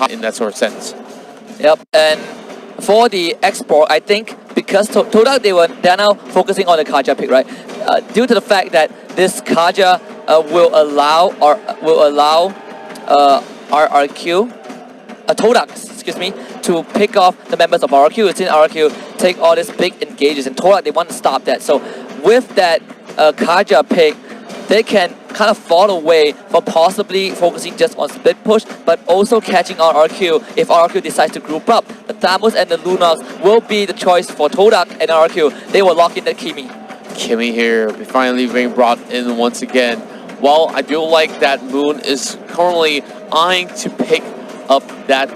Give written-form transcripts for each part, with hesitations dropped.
in that sort of sense. Yep, and for the export, I think because Todak they're now focusing on the Kaja pick, right? Due to the fact that this Kaja will allow RRQ, Todak, excuse me, to pick off the members of RRQ. It's in RRQ take all these big engages, and Todak they want to stop that. So with that Kaja pick, they can kind of fall away from possibly focusing just on split push, but also catching RRQ if RRQ decides to group up. The Thamus and the Lunox will be the choice for Todak and RRQ. They will lock in the Kimi. Kimi here, finally being brought in once again. While I do like that Moon is currently eyeing to pick up that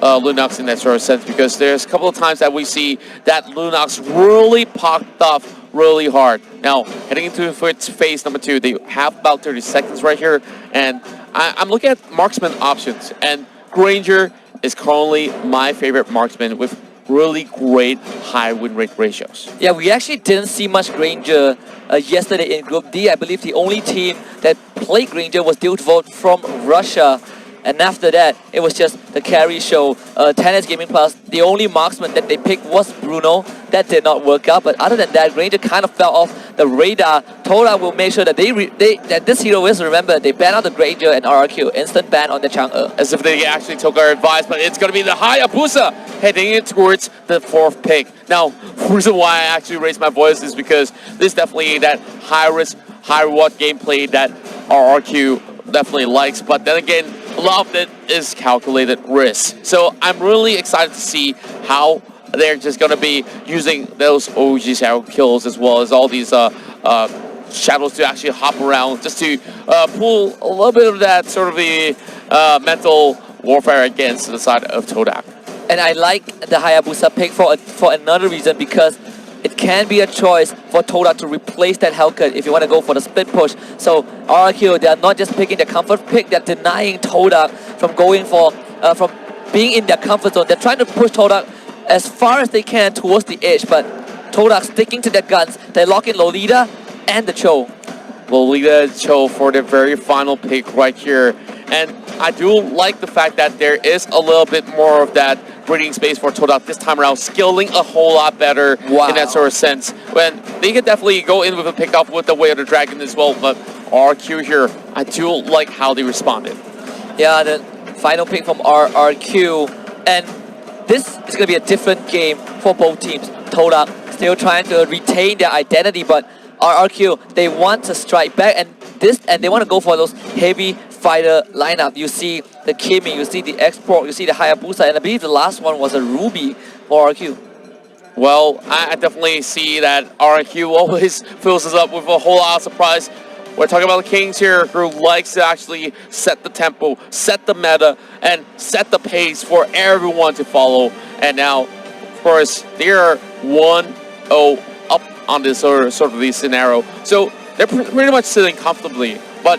Lunox in that sort of sense, because there's a couple of times that we see that Lunox really popped off really hard. Now, heading into its phase number 2, they have about 30 seconds right here, and I'm looking at marksman options, and Granger is currently my favorite marksman with really great high win rate ratios. Yeah, we actually didn't see much Granger yesterday in Group D. I believe the only team that played Granger was Vote from Russia. And after that, it was just the carry show. Tennis Gaming Plus, the only marksman that they picked was Bruno. That did not work out. But other than that, Granger kind of fell off the radar. Toda will make sure that that this hero is, remember, they ban out the Granger and RRQ. Instant ban on the Chang'e. As if they actually took our advice, but it's going to be the Hayabusa heading in towards the 4th pick. Now, the reason why I actually raised my voice is because this is definitely that high risk, high reward gameplay that RRQ definitely likes. But then again, a lot of it is calculated risk. So I'm really excited to see how they're just going to be using those OG shadow kills as well as all these shadows to actually hop around just to pull a little bit of that sort of the mental warfare against the side of Todak. And I like the Hayabusa pick for another reason, because it can be a choice for Todak to replace that Hellcat if you want to go for the split push. So RRQ, they are not just picking the comfort pick, they're denying Todak from going for, from being in their comfort zone. They're trying to push Todak as far as they can towards the edge, but Todak sticking to their guns. They lock in Lolita and the Cho. Lolita Cho for the very final pick right here. And I do like the fact that there is a little bit more of that breathing space for Todak this time around, skilling a whole lot better in that sort of sense. When they could definitely go in with a pickup with the Way of the Dragon as well, but RQ here, I do like how they responded. Yeah, the final pick from RRQ, and this is going to be a different game for both teams. Todak still trying to retain their identity, but RRQ, they want to strike back, and they want to go for those heavy fighter lineup. You see the Kimi, you see the Export, you see the Hayabusa, and I believe the last one was a Ruby for RQ. Well, I definitely see that RQ always fills us up with a whole lot of surprise. We're talking about the Kings here, who likes to actually set the tempo, set the meta, and set the pace for everyone to follow. And now, of course, they're 1-0 up on this sort of the scenario. So they're pretty much sitting comfortably. But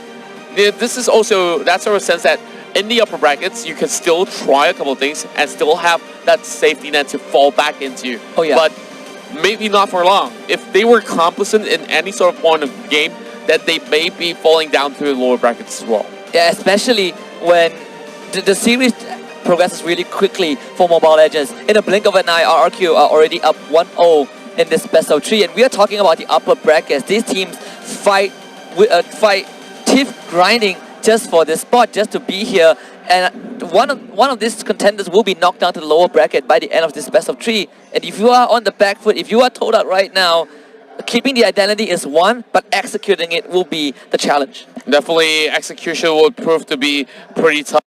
this is also that sort of sense that in the upper brackets, you can still try a couple of things and still have that safety net to fall back into. Oh, yeah. But maybe not for long. If they were complacent in any sort of point of the game, that they may be falling down to the lower brackets as well. Yeah, especially when the series progresses really quickly for Mobile Legends. In a blink of an eye, RRQ are already up 1-0 in this best of 3, and we are talking about the upper brackets. These teams fight teeth grinding just for this spot, just to be here. And one of these contenders will be knocked down to the lower bracket by the end of this best of 3. And if you are on the back foot, if you are Todak right now, keeping the identity is one, but executing it will be the challenge. Definitely, execution would prove to be pretty tough.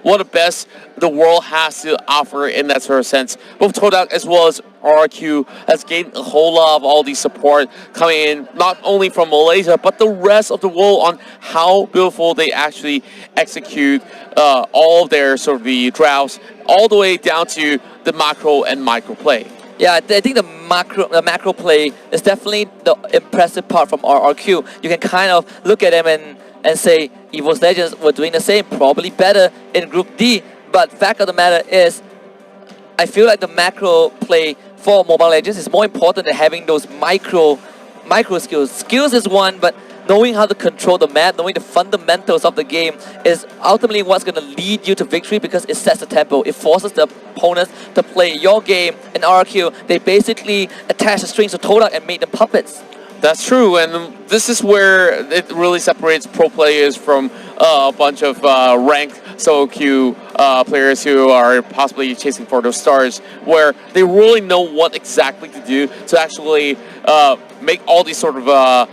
One of the best the world has to offer in that sort of sense. Both Todak as well as RQ has gained a whole lot of all the support coming in, not only from Malaysia, but the rest of the world on how beautiful they actually execute all of their sort of the drafts, all the way down to the macro and micro play. Yeah, I think the macro play is definitely the impressive part from RRQ. You can kind of look at them and say EVO's Legends were doing the same, probably better in Group D. But fact of the matter is, I feel like the macro play for Mobile Legends is more important than having those micro skills. Skills is one, but knowing how to control the map, knowing the fundamentals of the game is ultimately what's going to lead you to victory because it sets the tempo. It forces the opponents to play your game. In RRQ, they basically attach the strings to Todak and make them puppets. That's true, and this is where it really separates pro players from a bunch of ranked solo queue players who are possibly chasing for those stars, where they really know what exactly to do to actually make all these sort of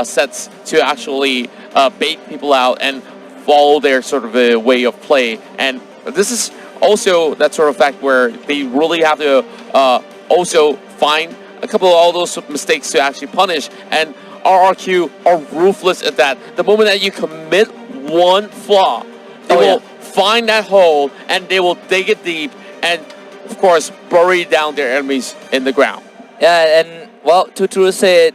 sets to actually bait people out and follow their sort of a way of play. And this is also that sort of fact where they really have to also find a couple of all those mistakes to actually punish, and RRQ are ruthless at that. The moment that you commit one flaw, they will find that hole and they will dig it deep and, of course, bury down their enemies in the ground. Yeah, and well, to say it,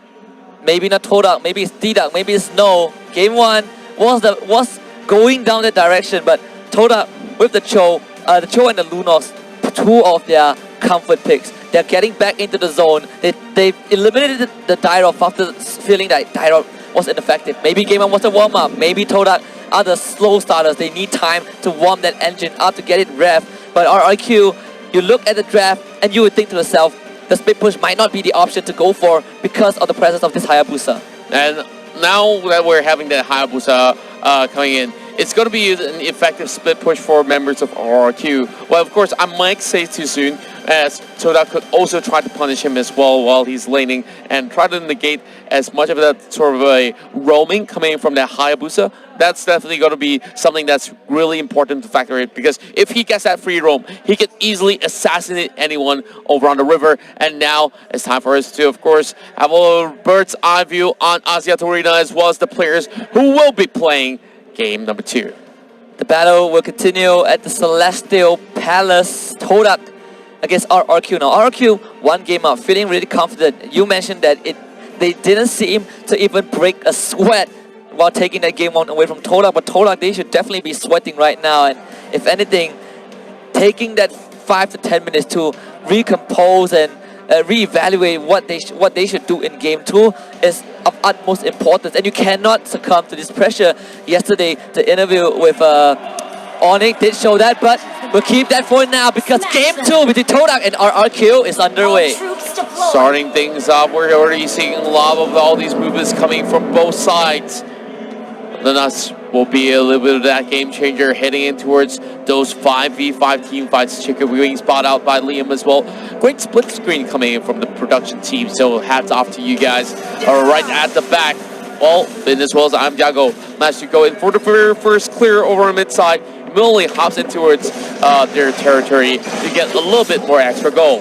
maybe not Todak, maybe it's Todak, maybe it's no. Game 1 was going down that direction, but Todak with the Cho and the Lunox, two of their comfort picks. They're getting back into the zone. They eliminated the Dyrop after feeling that Dyrop was ineffective. Maybe Game 1 was a warm-up. Maybe Todak are the slow starters. They need time to warm that engine up to get it rev. But RRQ, you look at the draft and you would think to yourself, the split push might not be the option to go for because of the presence of this Hayabusa. And now that we're having that Hayabusa coming in, it's going to be an effective split push for members of RRQ. Well, of course, I might say too soon, as Todak could also try to punish him as well while he's laning and try to negate as much of that sort of a roaming coming from that Hayabusa. That's definitely going to be something that's really important to factor in, because if he gets that free roam, he can easily assassinate anyone over on the river. And now it's time for us to, of course, have a bird's eye view on Asiat Arena as well as the players who will be playing game number 2. The battle will continue at the Celestial Palace. Todak against RRQ. Now RRQ, one game up, feeling really confident. You mentioned that they didn't seem to even break a sweat while taking that game 1 away from Todak, but Todak, they should definitely be sweating right now. And if anything, taking that 5 to 10 minutes to recompose and reevaluate what they should do in game 2 is of utmost importance, and you cannot succumb to this pressure. Yesterday, the interview with Onyx did show that, but we'll keep that for now because game 2 between Todak and RRQ is underway. Starting things off, we're already seeing a lot of all these movements coming from both sides. The Nuts will be a little bit of that game changer heading in towards those 5v5 team fights. Chicken wing spot out by Liam as well. Great split screen coming in from the production team, so hats off to you guys. Right at the back. Well, Finn as well as I'm Diago managed to go in for the first clear over on mid side. Immediately hops in towards their territory to get a little bit more extra goal.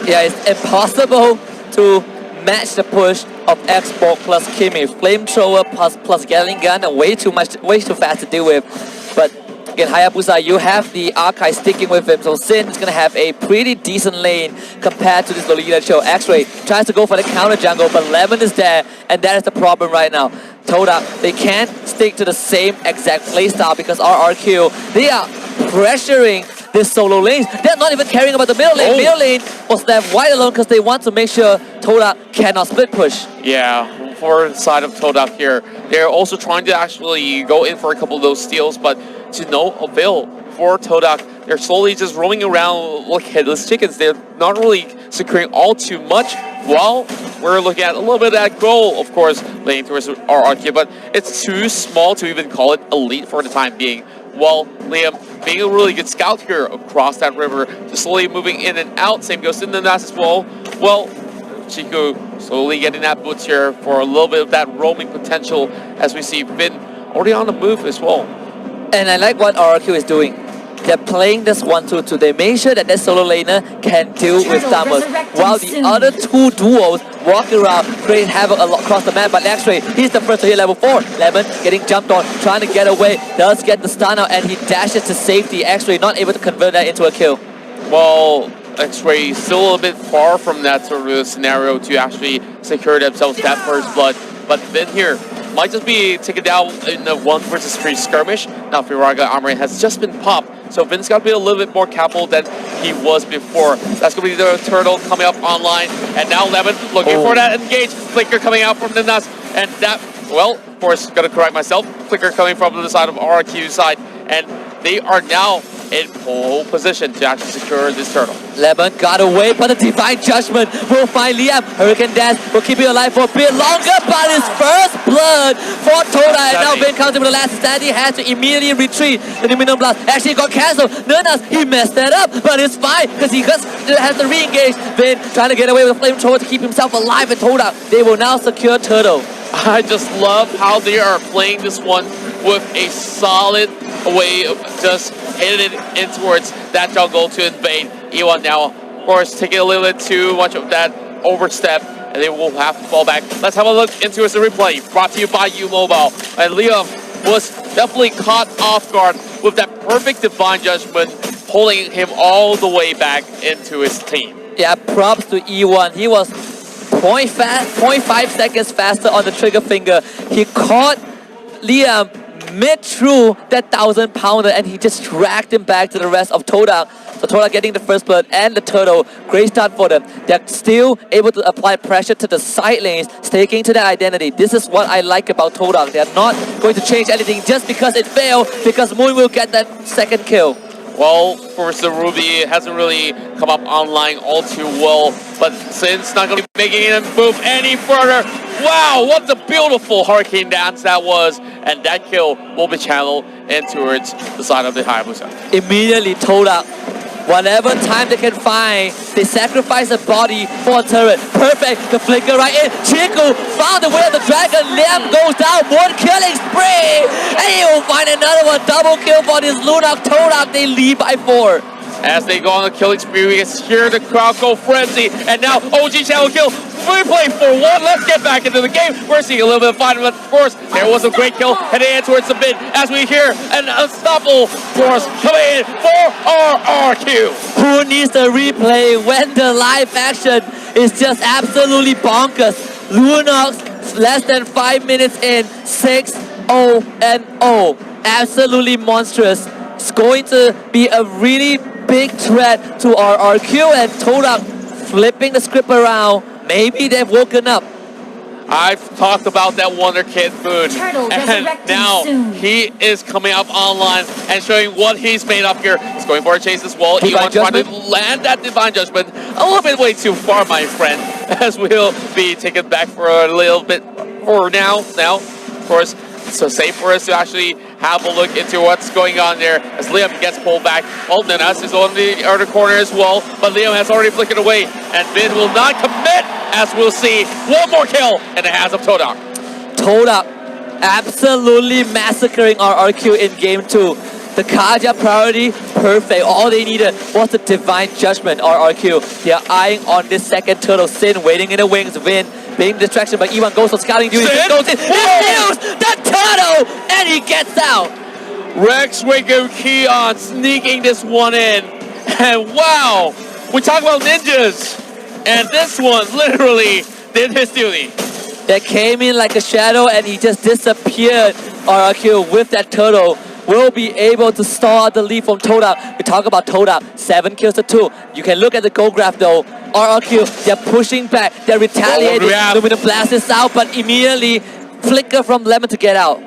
Yeah, it's impossible to match the push of Xbox plus Kimi. Flamethrower plus Gatling gun, way too fast to deal with. But again, Hayabusa, you have the Archive sticking with him, so Sin is gonna have a pretty decent lane compared to this Lolita Cho. X-Ray tries to go for the counter jungle, but Lemon is there, and that is the problem right now. Todak, they can't stick to the same exact playstyle because RRQ, they are pressuring this solo lanes. They're not even caring about the middle lane. Middle lane was left wide alone because they want to make sure Todak cannot split push. Yeah, for the side of Todak here, they're also trying to actually go in for a couple of those steals, but to no avail for Todak. They're slowly just roaming around like headless chickens. They're not really securing all too much. Well, we're looking at a little bit of that goal, of course, laying towards RRQ, but it's too small to even call it elite for the time being. Well, Liam being a really good scout here across that river, just slowly moving in and out. Same goes in the Nas as well. Well, Chiku slowly getting that boots here for a little bit of that roaming potential as we see Finn already on the move as well. And I like what RRQ is doing. They're playing this 1-2-2. They make sure that solo laner can deal with Thamus, while the other two duos walk around, create havoc across the map. But X-Ray, he's the first to hit level 4. Lemon getting jumped on, trying to get away, does get the stun out, and he dashes to safety. X-Ray not able to convert that into a kill. Well, X-Ray still a little bit far from that sort of scenario to actually secure themselves that first blood. But Finn here might just be taken down in the 1 versus 3 skirmish. Now Firaga armor has just been popped, so Finn's got to be a little bit more careful than he was before. That's going to be the turtle coming up online, and now Lemon looking for that engage. Flicker coming out from the nuts, and that well, of course, gotta correct myself. Flicker coming from the side of RQ side, and they are now in pole position to actually secure this turtle. Lemon got away, but the Divine Judgment will find Liam. Hurricane Dance will keep you alive for a bit longer, but his first blood for Todak. And now Vin comes in with the last stand. He has to immediately retreat. The Luminum Blast actually got cancelled. Nernas, he messed that up, but it's fine because he just has to re-engage. Vin trying to get away with a flamethrower to keep himself alive, and Todak, they will now secure Turtle. I just love how they are playing this one with a solid way of just hitting it in towards that jungle to invade. E1 now, of course, taking a little bit too much of that overstep, and they will have to fall back. Let's have a look into his replay, brought to you by U-Mobile. And Liam was definitely caught off guard with that perfect Divine Judgment, pulling him all the way back into his team. Yeah, props to E1. He was 0.5 seconds faster on the trigger finger. He caught Liam mid through that 1,000-pounder, and he just dragged him back to the rest of Todak. So Todak getting the first blood and the turtle. Great start for them. They're still able to apply pressure to the side lanes, sticking to their identity. This is what I like about Todak. They're not going to change anything just because it failed, because Moon will get that second kill. Well, of course, the Ruby hasn't really come up online all too well, but Sin's not going to be making him move any further. Wow, what a beautiful Hurricane Dance that was, and that kill will be channeled in towards the side of the Hayabusa. Immediately, Todak, whatever time they can find, they sacrifice a body for a turret. Perfect, the flicker right in. Chiku found the way of the dragon. Liam goes down, one killing spree, and he will find another one. Double kill for this Lunox. Todak, they lead by 4. As they go on the killing spree, we can hear the crowd go frenzy, and now OG channel kill. Replay for 1. Let's get back into the game. We're seeing a little bit of fighting, but of course, there was a great kill heading in towards the mid as we hear an unstoppable force coming in for RRQ. Who needs the replay when the live action is just absolutely bonkers? Lunox, less than 5 minutes in, 6-0-0. Absolutely monstrous. It's going to be a really big threat to RRQ, and Todak flipping the script around. Maybe they've woken up. I've talked about that Wonder Kid Moon, and now he is coming up online and showing what he's made up here. He's going for a chase as well. He wants trying to land that Divine Judgment a little bit way too far, my friend, as we'll be taken back for a little bit for now. Now, of course, so safe for us to actually have a look into what's going on there as Liam gets pulled back. Well, Nanas is on the other corner as well, but Liam has already flickered away, and Vin will not commit, as we'll see one more kill in the hands of Todak. Todak absolutely massacring RRQ in game 2. The Kaja priority, perfect. All they needed was the Divine Judgment. RRQ, they are eyeing on this second turtle. Sin waiting in the wings. Vin being distraction, but E1 goes for scouting duty. Sin goes in, he the turtle, and he gets out. Rex, Waco, Keon sneaking this one in. And wow, we talk about ninjas, and this one literally did his duty. That came in like a shadow, and he just disappeared. RRQ with that turtle will be able to stall out the lead from Todak. We talk about Todak, 7 kills to 2. You can look at the goal graph though. RRQ, they're pushing back, they're retaliating. Luminum Blast is out, but immediately flicker from Lemon to get out.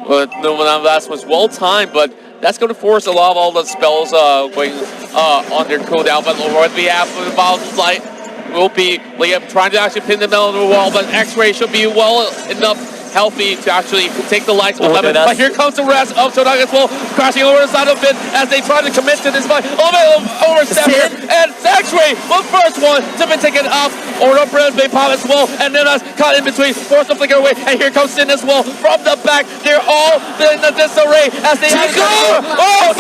Well, Luminum Blast was well timed, but that's going to force a lot of all the spells going on their cooldown. But on behalf of the Bottom Light will be Liam trying to actually pin the middle of the wall, but X-Ray should be well enough healthy to actually take the lights with Lemon. But here comes the rest of Todak as well, crashing over the side of Vin as they try to commit to this fight. A little bit of overstep here, and X-Ray, the first one to be taken off. Order Prez may pop as well, and then us caught in between, forced to flicker away, and here comes Sin as well from the back. They're all in the disarray as they have Chico! Way of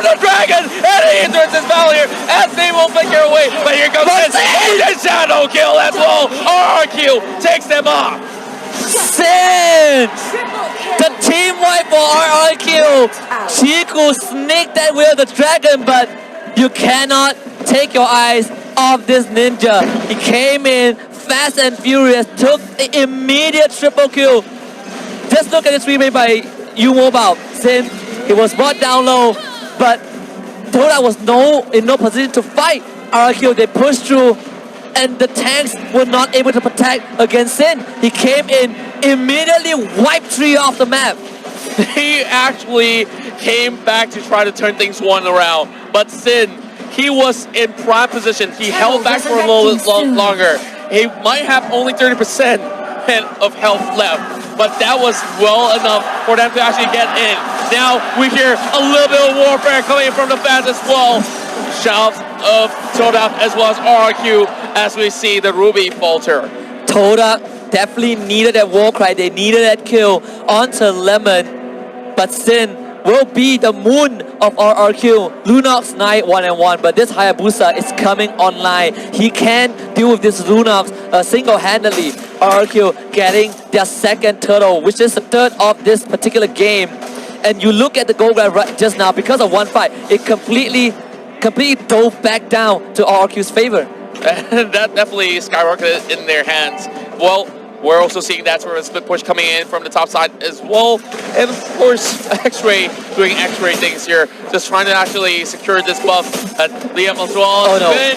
the dragon! And he enters this battle here as they will flicker away, but here comes Sin! And shadow kill as well! RRQ takes them off! Sin! The team wipe for RRQ. Chiku sneaked that way of the dragon, but you cannot take your eyes off this ninja. He came in fast and furious, took the immediate triple kill. Just look at this replay by U-Mobile. Sin, he was brought down low, but Todak was in no position to fight. RRQ, they pushed through, and the tanks were not able to protect against Sin. He came in immediately wiped 3 off the map. He actually came back to try to turn things one around, but Sin, he was in prime position. He held back for a little bit longer. He might have only 30% of health left, but that was well enough for them to actually get in. Now we hear a little bit of warfare coming from the fans as well. Shouts of Todak as well as RRQ as we see the Ruby falter. Todak definitely needed that war cry. They needed that kill onto Lemon, but Sin will be the moon of RRQ. Lunox Knight 1-1, but this Hayabusa is coming online. He can deal with this Lunox single-handedly. RRQ getting their second turtle, which is the third of this particular game. And you look at the gold grab right just now, because of one fight, it completely dove back down to RRQ's favor. And that definitely skyrocketed in their hands. Well, we're also seeing that sort of split push coming in from the top side as well. And of course, X-Ray doing X-Ray things here, just trying to actually secure this buff. And Liam as well. Oh no. Vin.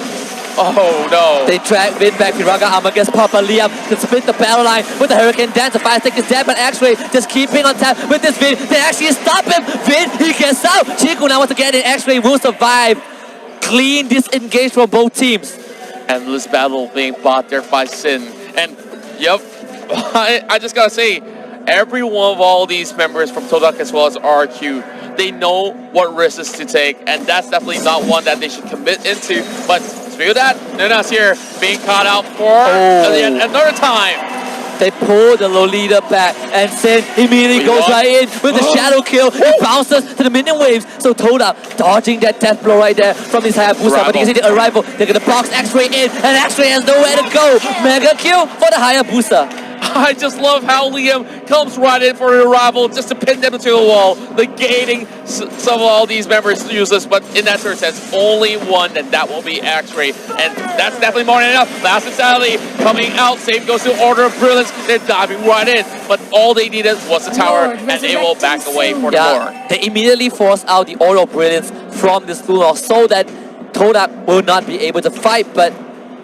Oh no. They drag Vin back. Piraga armor gets Papa. Liam can split the battle line with the Hurricane Dance. The 5 seconds dead, but X-Ray just keeping on tap with this Vin. They actually stop him. Vin, he gets out. Chiku now wants to get in. X-Ray will survive. Clean disengage from both teams. Endless battle being fought there by Sin. And yep, I just gotta say, every one of all these members from Todak as well as RQ, they know what risks to take, and that's definitely not one that they should commit into. But speaking of that, Nuna's here being caught out for another time. They pull the Lolita back, and Sin immediately goes right in with the shadow kill. It bounces to the minion waves. So Todak dodging that death blow right there from his Hayabusa. But you can see the arrival. They're gonna box X-Ray in, and X-Ray has nowhere to go. Mega kill for the Hayabusa. I just love how Liam comes right in for an arrival just to pin them to the wall, negating some of all these members useless, but in that sort of sense, only one, and that will be X-Ray. And that's definitely more than enough. Last Insanity coming out, same goes to Order of Brilliance. They're diving right in, but all they needed was the tower, and they will back away for the more. They immediately force out the Order of Brilliance from this Lunox so that Todak will not be able to fight, but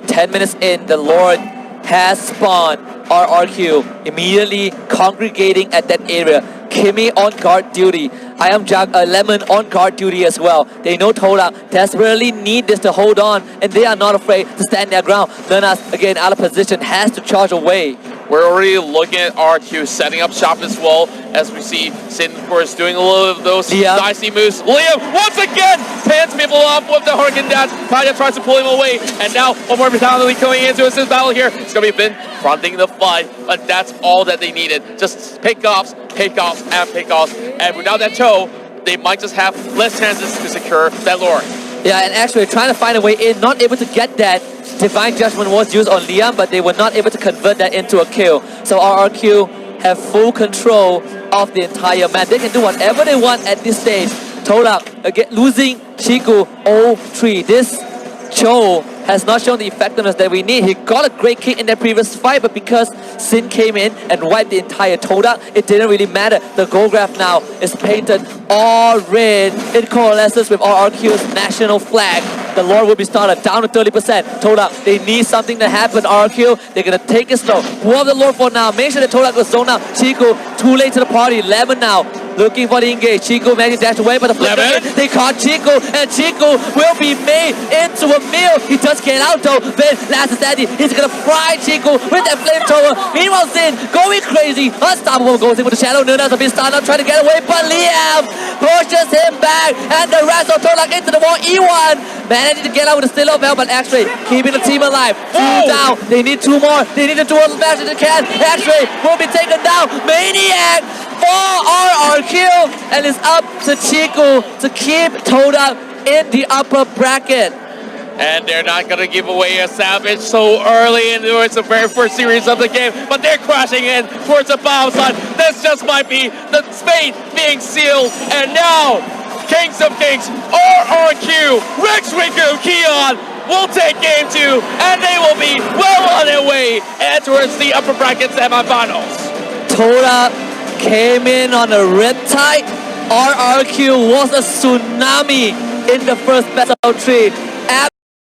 10 minutes in, the Lord has spawned. RRQ immediately congregating at that area. Kimmy on guard duty. I am Lemon on guard duty as well. They know Todak desperately need this to hold on, and they are not afraid to stand their ground. Nunas, again, out of position, has to charge away. We're already looking at RQ setting up shop as well, as we see Sin, of course, doing a little of those dicey moves. Liam, once again, pans people off with the Hurricane Dash. Paya tries to pull him away, and now one more brutality coming into this battle here. It's going to be Vin fronting the fight, but that's all that they needed. Just pick-offs, pick-offs, and pick-offs. And without that toe, they might just have less chances to secure that Lord. Yeah, and actually trying to find a way in, not able to get that. Divine Judgment was used on Liam, but they were not able to convert that into a kill. So RRQ have full control of the entire map. They can do whatever they want at this stage. Todak, again, losing Chiku 0-3. This Cho has not shown the effectiveness that we need. He got a great kick in that previous fight, but because Sin came in and wiped the entire Todak, it didn't really matter. The gold graph now is painted all red. It coalesces with RRQ's national flag. The Lord will be started down to 30%. Todak, they need something to happen. RRQ, they're gonna take it slow. Pull up the Lord for now. Make sure that Todak goes zone out. Chiku, too late to the party. Lemon now, looking for the engage. Chiku managed to dash away, but the flip they caught Chiku, and Chiku will be made into a meal. He does get out though. Then last Insanity, he's gonna fry Chiku with that flamethrower. Meanwhile, Sin going crazy. Unstoppable goes in with the shadow. Nuna's a bit started up trying to get away, but Liam pushes him back, and the rest of Todak into the wall. E1 managing to get out with a still of hell, but X-Ray keeping the team alive. Two down. They need two more. They need to do as fast as they can. X-Ray will be taken down. Maniac for RRQ, and it's up to Chiku to keep Todak in the upper bracket. And they're not going to give away a salvage so early into the very first series of the game, but they're crashing in towards the bottom side. This just might be the fate being sealed, and now Kings of Kings, RRQ, Rex Riku, Keon will take game 2, and they will be well on their way and towards the upper bracket semifinals. Todak came in on a riptide. RRQ was a tsunami in the first best of 3.